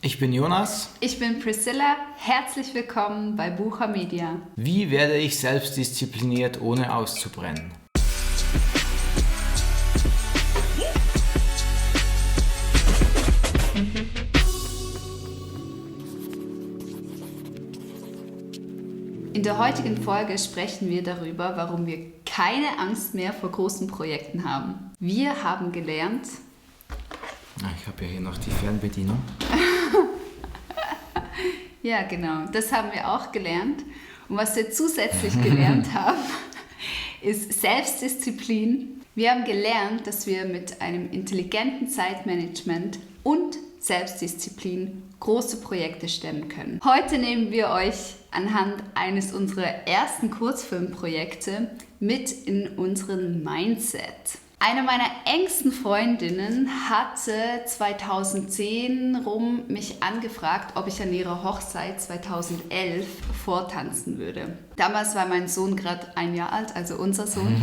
Ich bin Jonas. Ich bin Priscilla. Herzlich willkommen bei Bucher Media. Wie werde ich selbstdiszipliniert, ohne auszubrennen? In der heutigen Folge sprechen wir darüber, warum wir keine Angst mehr vor großen Projekten haben. Wir haben gelernt... Ich habe ja hier noch die Fernbedienung. Ja, genau. Das haben wir auch gelernt. Und was wir zusätzlich gelernt haben, ist Selbstdisziplin. Wir haben gelernt, dass wir mit einem intelligenten Zeitmanagement und Selbstdisziplin große Projekte stemmen können. Heute nehmen wir euch anhand eines unserer ersten Kurzfilmprojekte mit in unseren Mindset. Eine meiner engsten Freundinnen hatte 2010 rum mich angefragt, ob ich an ihrer Hochzeit 2011 vortanzen würde. Damals war mein Sohn gerade 1 Jahr alt, also unser Sohn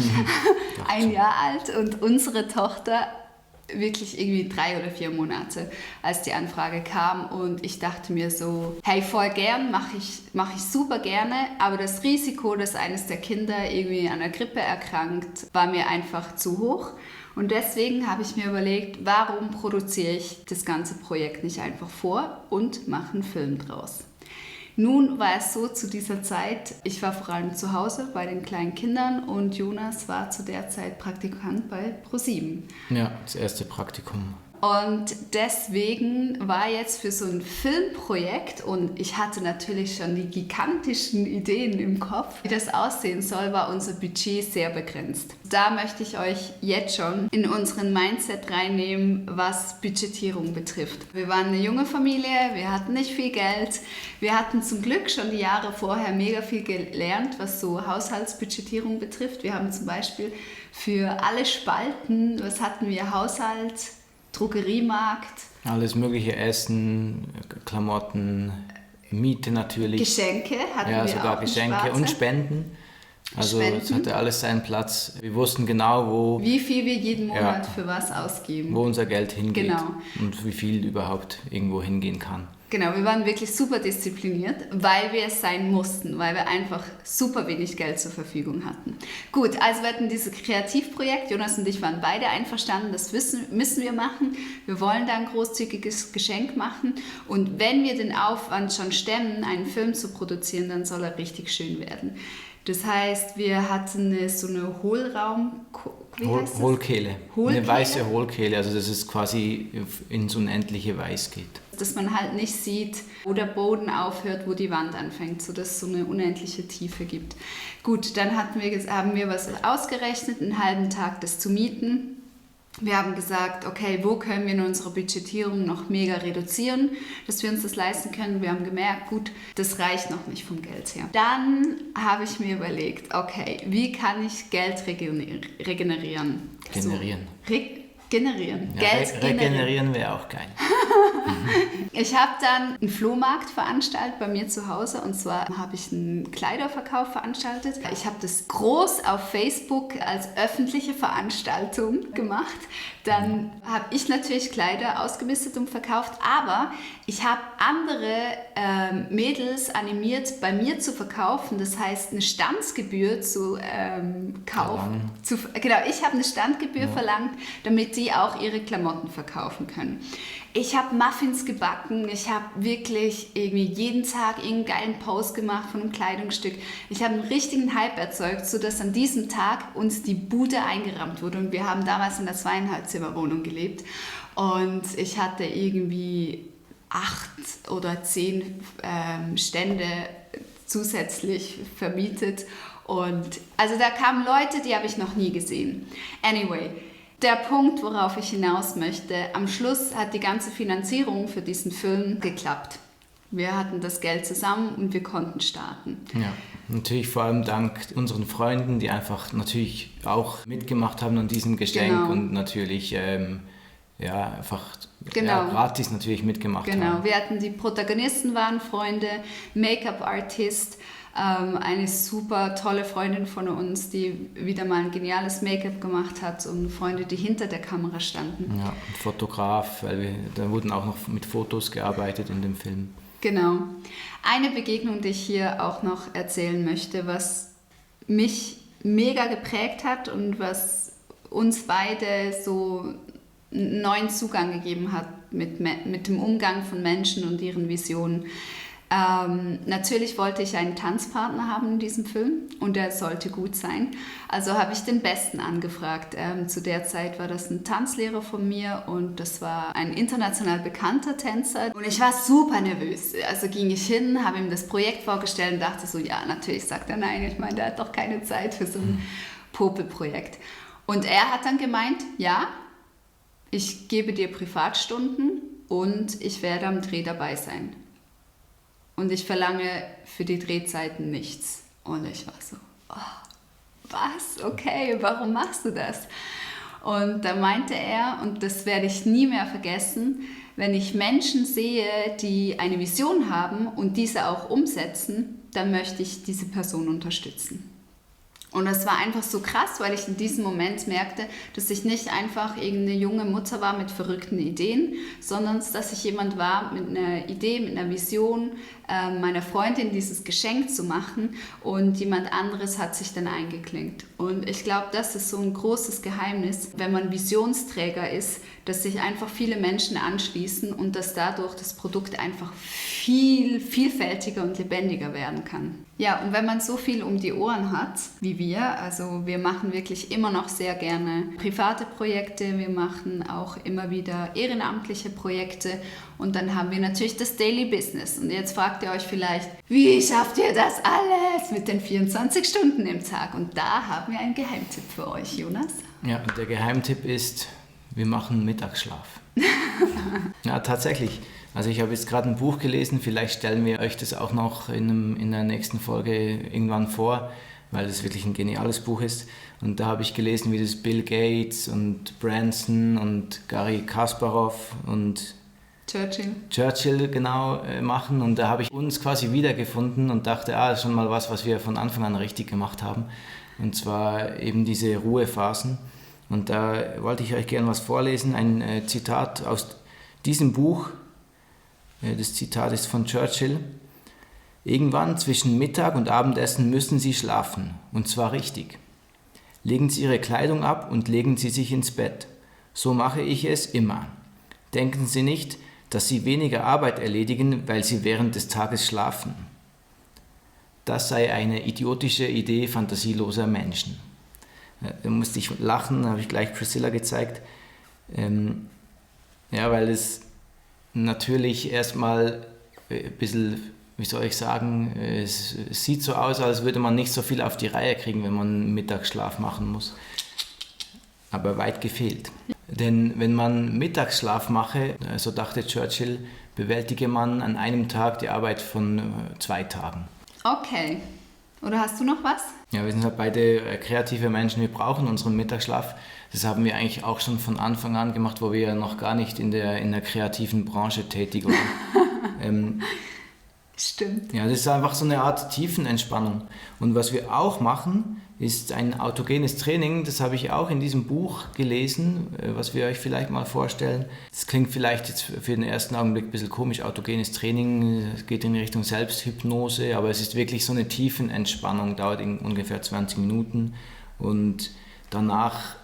1 Jahr alt und unsere Tochter wirklich irgendwie 3 oder 4 Monate, als die Anfrage kam, und ich dachte mir so, hey, voll gern, mache ich super gerne, aber das Risiko, dass eines der Kinder irgendwie an der Grippe erkrankt, war mir einfach zu hoch, und deswegen habe ich mir überlegt, warum produziere ich das ganze Projekt nicht einfach vor und mache einen Film draus. Nun war es so zu dieser Zeit, ich war vor allem zu Hause bei den kleinen Kindern und Jonas war zu der Zeit Praktikant bei ProSieben. Ja, das erste Praktikum. Und deswegen war jetzt für so ein Filmprojekt, und ich hatte natürlich schon die gigantischen Ideen im Kopf, wie das aussehen soll, war unser Budget sehr begrenzt. Da möchte ich euch jetzt schon in unseren Mindset reinnehmen, was Budgetierung betrifft. Wir waren eine junge Familie, wir hatten nicht viel Geld, wir hatten zum Glück schon die Jahre vorher mega viel gelernt, was so Haushaltsbudgetierung betrifft. Wir haben zum Beispiel für alle Spalten, was hatten wir, Haushalt, Drogeriemarkt. Alles mögliche, Essen, Klamotten, Miete natürlich. Geschenke hatten wir auch. Ja, sogar Geschenke und Spenden. Also es hatte alles seinen Platz. Wir wussten genau, wie viel wir jeden Monat für was ausgeben. Wo unser Geld hingeht, genau. Und wie viel überhaupt irgendwo hingehen kann. Genau, wir waren wirklich super diszipliniert, weil wir es sein mussten, weil wir einfach super wenig Geld zur Verfügung hatten. Gut, also wir hatten dieses Kreativprojekt, Jonas und ich waren beide einverstanden, das müssen wir machen. Wir wollen da ein großzügiges Geschenk machen, und wenn wir den Aufwand schon stemmen, einen Film zu produzieren, dann soll er richtig schön werden. Das heißt, wir hatten so eine Hohlkehle. Eine weiße Hohlkehle, also dass es quasi ins Unendliche weiß geht. Dass man halt nicht sieht, wo der Boden aufhört, wo die Wand anfängt, sodass es so eine unendliche Tiefe gibt. Gut, dann haben wir was ausgerechnet, einen halben Tag das zu mieten. Wir haben gesagt, okay, wo können wir in unserer Budgetierung noch mega reduzieren, dass wir uns das leisten können. Wir haben gemerkt, gut, das reicht noch nicht vom Geld her. Dann habe ich mir überlegt, okay, wie kann ich Geld regenerieren? Generieren. Generieren. Ja, Geld regenerieren wäre auch geil. Ich habe dann einen Flohmarkt veranstaltet bei mir zu Hause, und zwar habe ich einen Kleiderverkauf veranstaltet. Ich habe das groß auf Facebook als öffentliche Veranstaltung gemacht. Dann habe ich natürlich Kleider ausgemistet und verkauft, aber ich habe andere Mädels animiert, bei mir zu verkaufen. Das heißt, eine Standsgebühr zu kaufen. Genau, ich habe eine Standgebühr verlangt, damit die auch ihre Klamotten verkaufen können. Ich habe Muffins gebacken, ich habe wirklich irgendwie jeden Tag irgendeinen geilen Post gemacht von einem Kleidungsstück. Ich habe einen richtigen Hype erzeugt, sodass an diesem Tag uns die Bude eingerammt wurde, und wir haben damals in der 2,5-Zimmer-Wohnung gelebt, und ich hatte irgendwie 8 oder 10 Stände zusätzlich vermietet, und also da kamen Leute, die habe ich noch nie gesehen. Anyway, der Punkt, worauf ich hinaus möchte, am Schluss hat die ganze Finanzierung für diesen Film geklappt. Wir hatten das Geld zusammen und wir konnten starten. Ja, natürlich vor allem dank unseren Freunden, die einfach natürlich auch mitgemacht haben an diesem Geschenk, genau. Und natürlich gratis natürlich mitgemacht haben. Genau, wir hatten die Protagonisten waren Freunde, Make-up-Artist, eine super tolle Freundin von uns, die wieder mal ein geniales Make-up gemacht hat und Freunde, die hinter der Kamera standen. Ja, ein Fotograf, weil da wurden auch noch mit Fotos gearbeitet in dem Film. Genau. Eine Begegnung, die ich hier auch noch erzählen möchte, was mich mega geprägt hat und was uns beide so einen neuen Zugang gegeben hat mit dem Umgang von Menschen und ihren Visionen. Natürlich wollte ich einen Tanzpartner haben in diesem Film und er sollte gut sein. Also habe ich den Besten angefragt. Zu der Zeit war das ein Tanzlehrer von mir und das war ein international bekannter Tänzer. Und ich war super nervös. Also ging ich hin, habe ihm das Projekt vorgestellt und dachte so, ja, natürlich sagt er nein. Ich meine, der hat doch keine Zeit für so ein Popelprojekt. Und er hat dann gemeint, ja, ich gebe dir Privatstunden und ich werde am Dreh dabei sein. Und ich verlange für die Drehzeiten nichts. Und ich war so, oh, was? Okay, warum machst du das? Und da meinte er, und das werde ich nie mehr vergessen, wenn ich Menschen sehe, die eine Vision haben und diese auch umsetzen, dann möchte ich diese Person unterstützen. Und das war einfach so krass, weil ich in diesem Moment merkte, dass ich nicht einfach irgendeine junge Mutter war mit verrückten Ideen, sondern dass ich jemand war mit einer Idee, mit einer Vision, meiner Freundin dieses Geschenk zu machen und jemand anderes hat sich dann eingeklinkt. Und ich glaube, das ist so ein großes Geheimnis, wenn man Visionsträger ist, dass sich einfach viele Menschen anschließen und dass dadurch das Produkt einfach viel vielfältiger und lebendiger werden kann. Ja, und wenn man so viel um die Ohren hat, wie wir, also wir machen wirklich immer noch sehr gerne private Projekte, wir machen auch immer wieder ehrenamtliche Projekte und dann haben wir natürlich das Daily Business. Und jetzt fragt ihr euch vielleicht, wie schafft ihr das alles mit den 24 Stunden im Tag? Und da haben wir einen Geheimtipp für euch, Jonas. Ja, der Geheimtipp ist, wir machen Mittagsschlaf. Ja, tatsächlich. Also ich habe jetzt gerade ein Buch gelesen, vielleicht stellen wir euch das auch noch in der nächsten Folge irgendwann vor, weil es wirklich ein geniales Buch ist. Und da habe ich gelesen, wie das Bill Gates und Branson und Garry Kasparov und Churchill genau machen. Und da habe ich uns quasi wiedergefunden und dachte, das ist schon mal was wir von Anfang an richtig gemacht haben. Und zwar eben diese Ruhephasen. Und da wollte ich euch gerne was vorlesen, ein Zitat aus diesem Buch. Das Zitat ist von Churchill. Irgendwann zwischen Mittag und Abendessen müssen Sie schlafen, und zwar richtig. Legen Sie Ihre Kleidung ab und legen Sie sich ins Bett. So mache ich es immer. Denken Sie nicht, dass Sie weniger Arbeit erledigen, weil Sie während des Tages schlafen. Das sei eine idiotische Idee fantasieloser Menschen. Da musste ich lachen, habe ich gleich Priscilla gezeigt. Ja, weil es natürlich erstmal ein bisschen, wie soll ich sagen, es sieht so aus, als würde man nicht so viel auf die Reihe kriegen, wenn man Mittagsschlaf machen muss. Aber weit gefehlt. Denn wenn man Mittagsschlaf mache, so dachte Churchill, bewältige man an einem Tag die Arbeit von 2 Tagen. Okay. Oder hast du noch was? Ja, wir sind halt beide kreative Menschen, wir brauchen unseren Mittagsschlaf. Das haben wir eigentlich auch schon von Anfang an gemacht, wo wir ja noch gar nicht in der kreativen Branche tätig waren. Stimmt. Ja, das ist einfach so eine Art Tiefenentspannung. Und was wir auch machen, ist ein autogenes Training. Das habe ich auch in diesem Buch gelesen, was wir euch vielleicht mal vorstellen. Das klingt vielleicht jetzt für den ersten Augenblick ein bisschen komisch, autogenes Training, es geht in Richtung Selbsthypnose, aber es ist wirklich so eine Tiefenentspannung, dauert ungefähr 20 Minuten und danach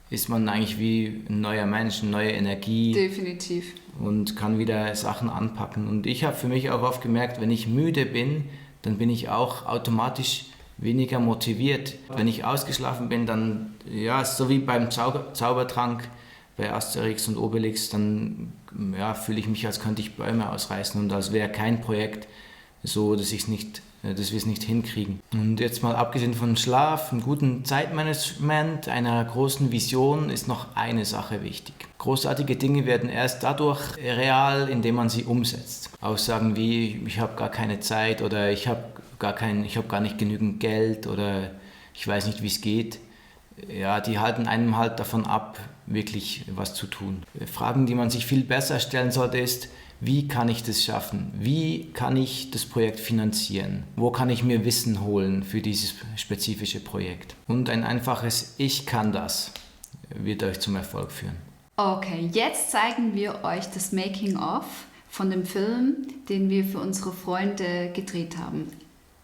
ist man eigentlich wie ein neuer Mensch, eine neue Energie. Definitiv. Und kann wieder Sachen anpacken. Und ich habe für mich auch oft gemerkt, wenn ich müde bin, dann bin ich auch automatisch weniger motiviert. Wenn ich ausgeschlafen bin, dann, ja, so wie beim Zaubertrank bei Asterix und Obelix, dann fühle ich mich, als könnte ich Bäume ausreißen und als wäre kein Projekt so, dass wir es nicht hinkriegen. Und jetzt mal abgesehen von Schlaf, einem guten Zeitmanagement, einer großen Vision ist noch eine Sache wichtig. Großartige Dinge werden erst dadurch real, indem man sie umsetzt. Aussagen wie, ich habe gar keine Zeit oder ich habe gar nicht genügend Geld oder ich weiß nicht, wie es geht. Ja, die halten einem halt davon ab, wirklich was zu tun. Fragen, die man sich viel besser stellen sollte, ist, wie kann ich das schaffen? Wie kann ich das Projekt finanzieren? Wo kann ich mir Wissen holen für dieses spezifische Projekt? Und ein einfaches Ich kann das wird euch zum Erfolg führen. Okay, jetzt zeigen wir euch das Making-of von dem Film, den wir für unsere Freunde gedreht haben.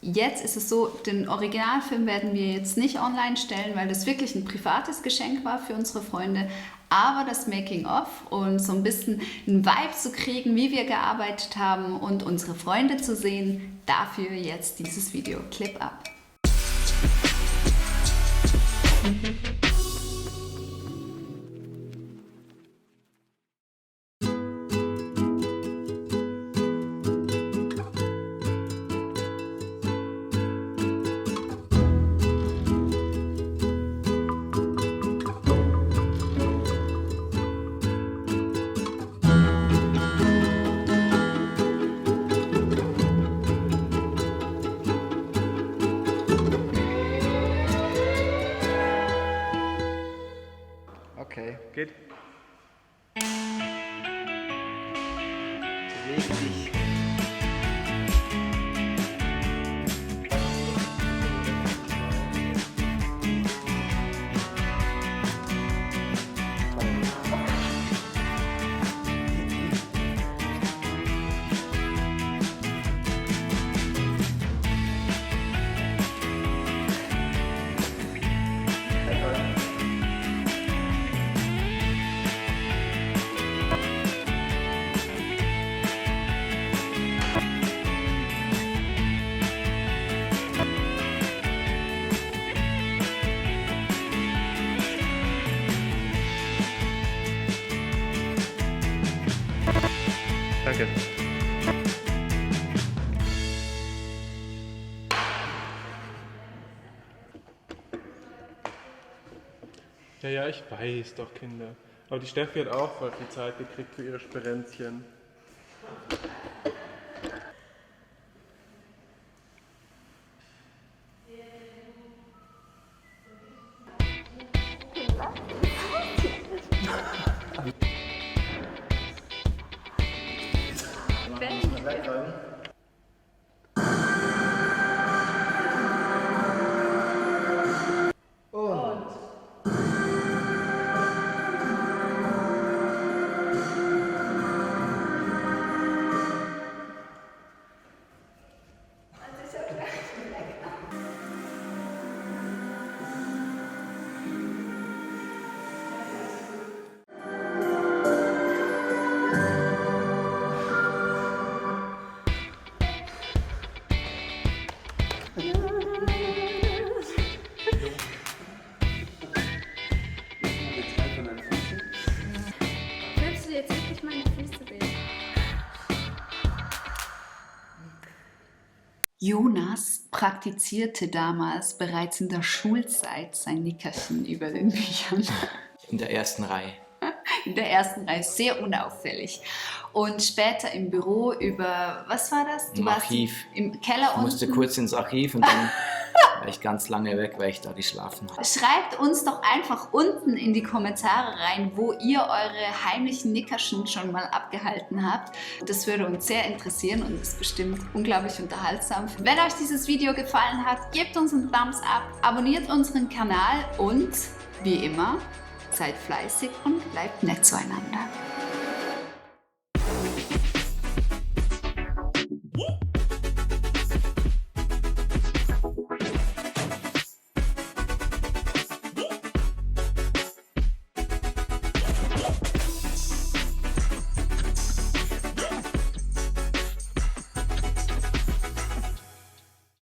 Jetzt ist es so, den Originalfilm werden wir jetzt nicht online stellen, weil das wirklich ein privates Geschenk war für unsere Freunde. Aber das Making-of und so ein bisschen einen Vibe zu kriegen, wie wir gearbeitet haben und unsere Freunde zu sehen, dafür jetzt dieses Video. Clip ab. Okay. Geht? Beweg dich. Danke. Ja, ich weiß doch, Kinder. Aber die Steffi hat auch voll viel Zeit gekriegt für ihre Sperenzchen. Willst du jetzt wirklich meine Füße sehen? Jonas praktizierte damals bereits in der Schulzeit sein Nickerchen über den Büchern. In der ersten Reihe. In der ersten Reihe, sehr unauffällig. Und später im Büro über, was war das? Im Archiv. Im Keller Ich musste unten. kurz ins Archiv und dann war ich ganz lange weg, weil ich da geschlafen habe. Schreibt uns doch einfach unten in die Kommentare rein, wo ihr eure heimlichen Nickerchen schon mal abgehalten habt. Das würde uns sehr interessieren und ist bestimmt unglaublich unterhaltsam. Wenn euch dieses Video gefallen hat, gebt uns einen Thumbs up, abonniert unseren Kanal und wie immer, seid fleißig und bleibt nett zueinander.